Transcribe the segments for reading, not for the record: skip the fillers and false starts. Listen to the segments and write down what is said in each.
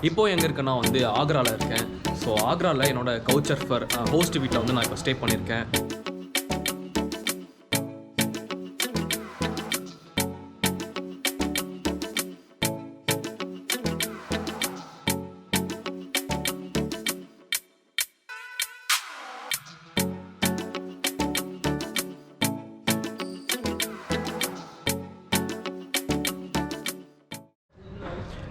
இப்போ எங்கே இருக்கேன்னா வந்து ஆக்ராவில் இருக்கேன். ஸோ ஆக்ராவில் என்னோட கவுச்சர்ஃபர் ஹோஸ்ட் வீட்டில் வந்து நான் இப்போ ஸ்டே பண்ணியிருக்கேன்.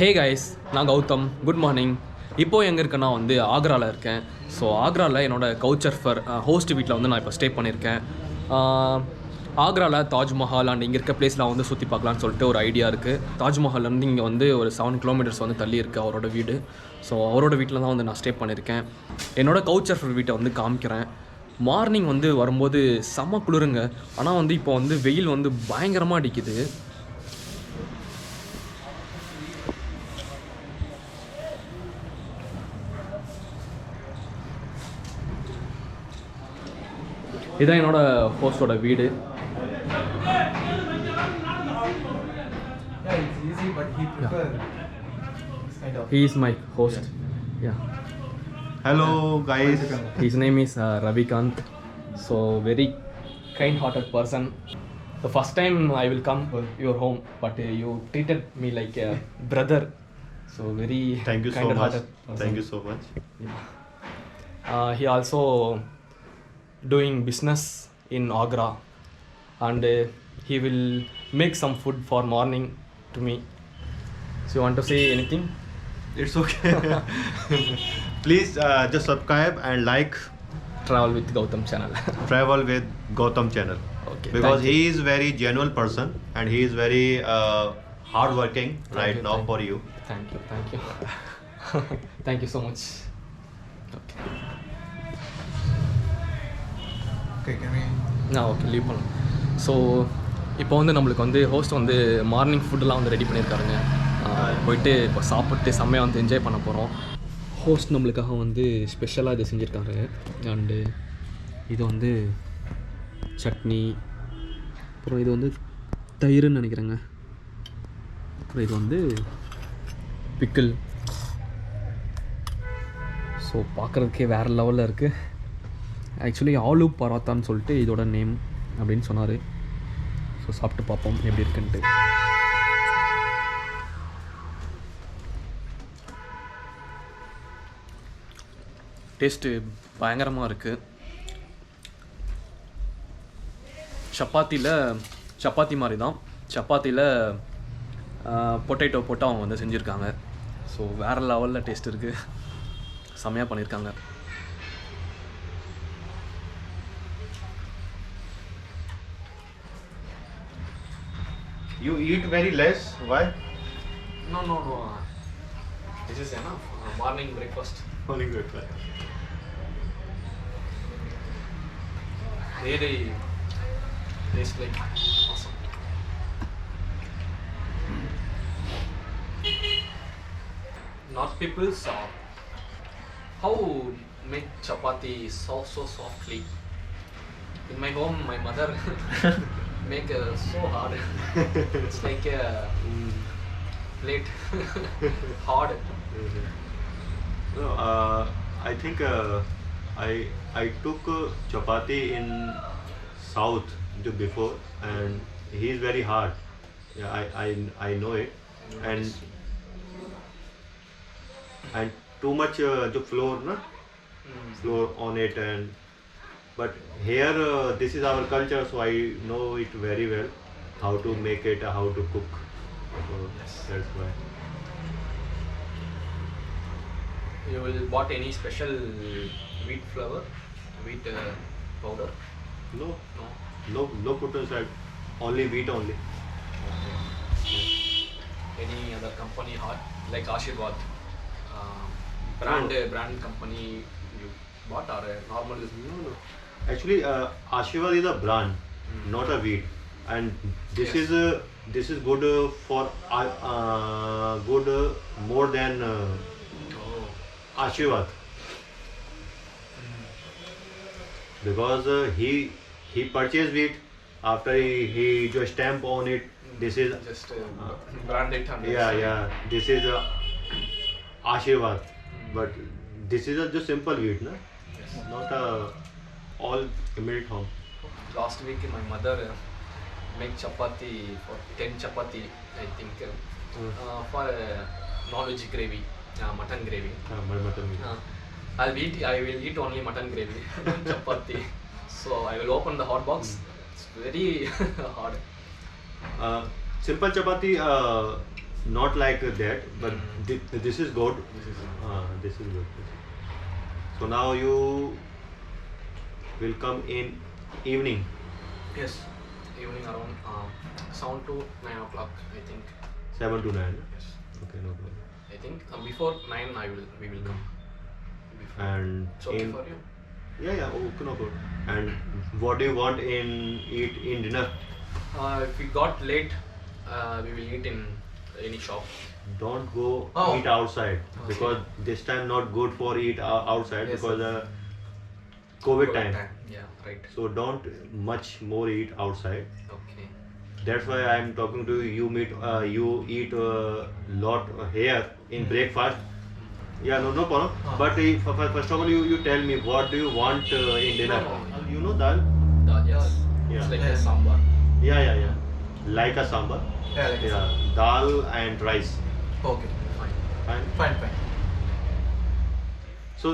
ஹே கைஸ், நான் கௌதம். Good morning. இப்போது எங்கே இருக்கேன்னா வந்து ஆக்ராவில் இருக்கேன். ஸோ ஆக்ராவில் என்னோட கவுச்சர்ஃபர் ஹோஸ்ட் வீட்டில் வந்து நான் இப்போ ஸ்டே பண்ணியிருக்கேன். ஆக்ராவில் தாஜ்மஹால் அண்ட் இங்கே இருக்க பிளேஸ்லாம் வந்து சுற்றி பார்க்கலான்னு சொல்லிட்டு ஒரு ஐடியா இருக்குது. தாஜ்மஹால்லேருந்து இங்கே வந்து ஒரு 7 கிலோமீட்டர்ஸ் வந்து தள்ளி இருக்குது அவரோட வீடு. ஸோ அவரோட வீட்டில் தான் வந்து நான் ஸ்டே பண்ணியிருக்கேன். என்னோட கவுச்சர்ஃபர் வீட்டை வந்து காமிக்கிறேன். மார்னிங் வந்து வரும்போது செம்ம குளிருங்க. ஆனால் வந்து இப்போ வந்து வெயில் வந்து பயங்கரமாக அடிக்குது. இதுதான் என்னோட ஹோஸ்டோட வீடு. He is my host. Yeah. Hello guys. His name is Ravikant. So very kind-hearted person. The first time I will come your home, but you treated me like a brother. So very Thank you so much. kind-hearted person. Thank you so much. Yeah. He also doing business in Agra, and he will make some food for morning to me. So you want to say anything? It's okay. Please just subscribe and like Travel with Gowtham channel. Travel with Gautam channel. Okay. Because thank he is very genuine person and he is very hard working right now for you. Thank you. Thank you. Thank you so much. Okay. Okay, leave பண்ணலாம். So இப்போ வந்து நம்மளுக்கு வந்து host வந்து morning ஃபுட்டெல்லாம் வந்து ready பண்ணியிருக்காருங்க. போயிட்டு இப்போ சாப்பிட்டு செம்மையாக வந்து என்ஜாய் பண்ண போகிறோம். ஹோஸ்ட் நம்மளுக்காக வந்து ஸ்பெஷலாக இது செஞ்சுருக்காரு. அண்டு இது வந்து சட்னி, அப்புறம் இது வந்து தயிர்னு நினைக்கிறேங்க, அப்புறம் இது வந்து பிக்கிள். ஸோ பார்க்குறதுக்கே வேறு லெவலில் இருக்குது. ஆக்சுவலி ஆலு பராத்தான்னு சொல்லிட்டு இதோட நேம் அப்படின்னு சொன்னார். ஸோ சாப்பிட்டு பார்ப்போம் எப்படி இருக்குன்ட்டு. டேஸ்ட்டு பயங்கரமாக இருக்குது. சப்பாத்தி மாதிரி தான். சப்பாத்தியில் பொட்டேட்டோ போட்டு அவங்க வந்து செஞ்சுருக்காங்க. ஸோ வேறு லெவலில் டேஸ்ட் இருக்குது. செம்மையாக பண்ணியிருக்காங்க. You eat very less. Why? No. This is enough. Morning breakfast. Morning breakfast. Really tastes like awesome. North people how make chapati so softly. In my home, my mother make so hard. It's like a plate hard. No, I think I took chapati in south before and he is very hard. Yeah, I know it. And too much flour flour on it, and but here this is our culture, so I know it very well how to make it, how to cook. So that's why. You will bought any special wheat flour, wheat powder? No put inside, only wheat only. Any other company hot like Ashirwad brand company you bought, or a normal? No. Actually, Ashirwad is a brand, not a wheat, and this is good for good more than Ashirwad, because he purchased wheat after he just stamp on it. This is just brand it. yeah. This is Ashirwad. But this is a just simple wheat, na? Yes. Not all milk home. Last week my mother make chapati for 10 chapati, I think, for non-veg gravy, mutton gravy. Mutton. I will eat only mutton gravy, chapati. So I will open the hot box. It's very hard. Simple chapati, not like that, but this is good. This is good. So now you will come in evening. Yes, evening around 7 to 9 o'clock, I think. 7 to 9. Yes, Okay, no problem. I think before 9 we will come. Before. And It's okay for you? yeah, okay, no problem. And what do you want eat in dinner? If we got late, we will eat in any shop. Don't go Oh. eat outside Okay. because this time not good for eat outside Yes, because sir. COVID time. Yeah, right. So don't much more eat outside. Okay. That's why I'm talking to you. You eat lot here in breakfast. Yeah, no problem. But first of all, you tell me what do you want in dinner? No. You know dal? Yes. Yeah. It's like a sambar. Yeah. Like a sambar. Yeah, like Yeah, dal and rice. Okay. Fine. Fine. Fine. So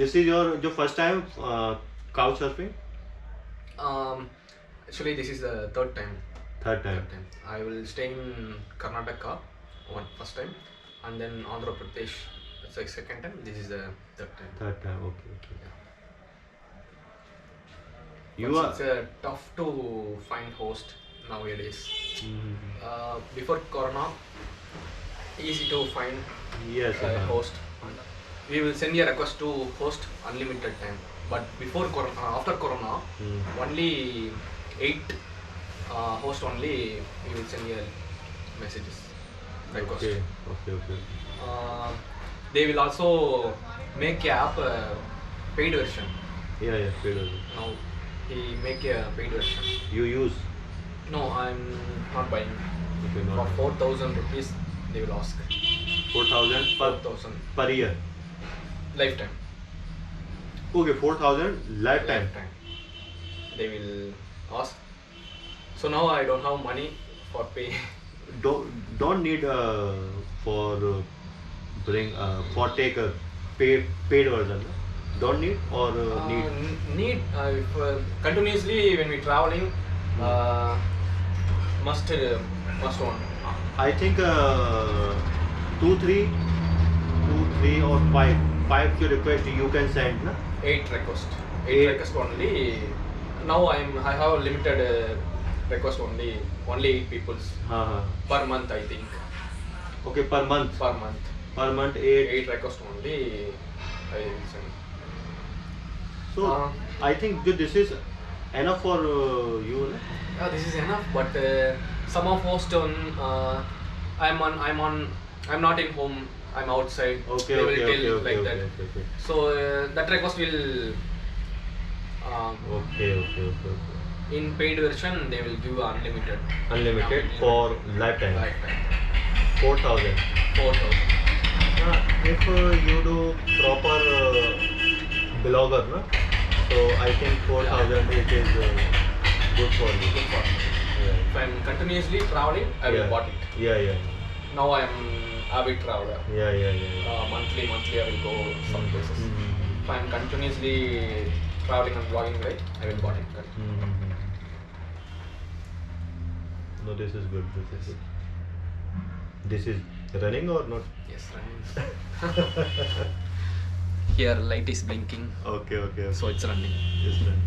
this is your first time couch surfing? Actually, this is the third time. Third time. I will stay in Karnataka first time, and then Andhra Pradesh. It's like second time. This is the third time. Third time. Okay. But You are. it's tough to find host nowadays. Mhm. Before Corona, easy to find Yes. host. We will send a request to host unlimited time. But before Corona, after Corona, only 8 host only we will send a messages request. Okay. They will also make a app paid version. Yeah. Fair. Now he make a paid version. You use. No, I'm not buying. Okay, For not 4,000 rupees, they will ask. 4,000 4,000 per year. lifetime. Okay, 4,000 lifetime. They will ask. So now I don't have money for pay. Don't need for bring for take a paid version. No? Don't need or need. Need if, continuously when we traveling. Must one. I think 2, 3 or 5 you request you can send. Na? 8 request. 8 Eight. request only. Now I have limited request only 8 peoples per month, I think. Okay, per month. Per month. Per month 8. 8 request only I send. So I think this is enough for you. Na? Yeah, this is enough. But some of host on I'm not in home. I'm outside. Okay, They will okay, tell okay, like okay, that. okay. So that request will Okay. in paid version they will give unlimited. Unlimited for lifetime. Lifetime. 4,000. 4,000. If you do proper blogger, na? So I think 4,000 it is good for you. Good for me. Yeah. If I'm continuously traveling, I will bought it. Yeah. Now I am avid traveler. Yeah. Monthly I will go some places. Mhm. If I am continuously traveling and vlogging, right, I will bought it. No, this is good. This is running or not? Yes, running. Here light is blinking, Okay. so it's running. It's running.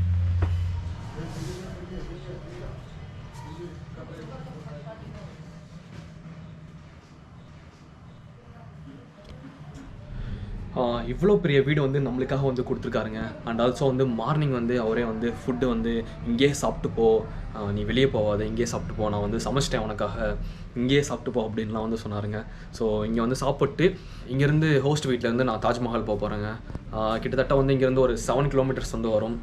இவ்வளோ பெரிய வீடு வந்து நம்மளுக்காக வந்து கொடுத்துருக்காருங்க. And also வந்து morning வந்து அவரே வந்து ஃபுட்டு வந்து இங்கேயே சாப்பிட்டு போ, நீ வெளியே போகாத, இங்கேயே சாப்பிட்டு போ, நான் வந்து சமைச்சிட்டேன் உனக்காக, இங்கேயே சாப்பிட்டு போ அப்படின்லாம் வந்து சொன்னாருங்க. ஸோ இங்கே வந்து சாப்பிட்டு இங்கேருந்து ஹோஸ்ட் வீட்டிலேருந்து நான் தாஜ்மஹால் போக போகிறேங்க. கிட்டத்தட்ட வந்து இங்கேருந்து ஒரு 7 கிலோமீட்டர்ஸ் வந்து வரும்.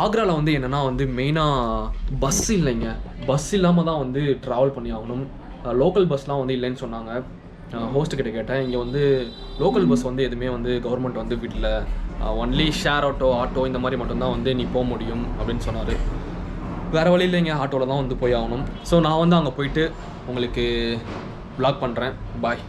ஆக்ராவில் வந்து என்னென்னா வந்து மெயினாக பஸ் இல்லைங்க. பஸ் இல்லாமல் தான் வந்து ட்ராவல் பண்ணி ஆகணும். லோக்கல் பஸ்லாம் வந்து இல்லைன்னு சொன்னாங்க. ஹோஸ்ட் கிட்ட கேட்டேன். இங்கே வந்து லோக்கல் பஸ் வந்து எதுவுமே வந்து கவர்மெண்ட் வந்து விடல, ஒன்லி ஷேர் ஆட்டோ இந்த மாதிரி மட்டும்தான் வந்து நீ போக முடியும் அப்படின்னு சொன்னார். வேறு வழி இல்லைங்க, ஆட்டோவில் தான் வந்து போய் ஆகணும். ஸோ நான் வந்து அங்கே போயிட்டு உங்களுக்கு vlog பண்ணுறேன். பாய்.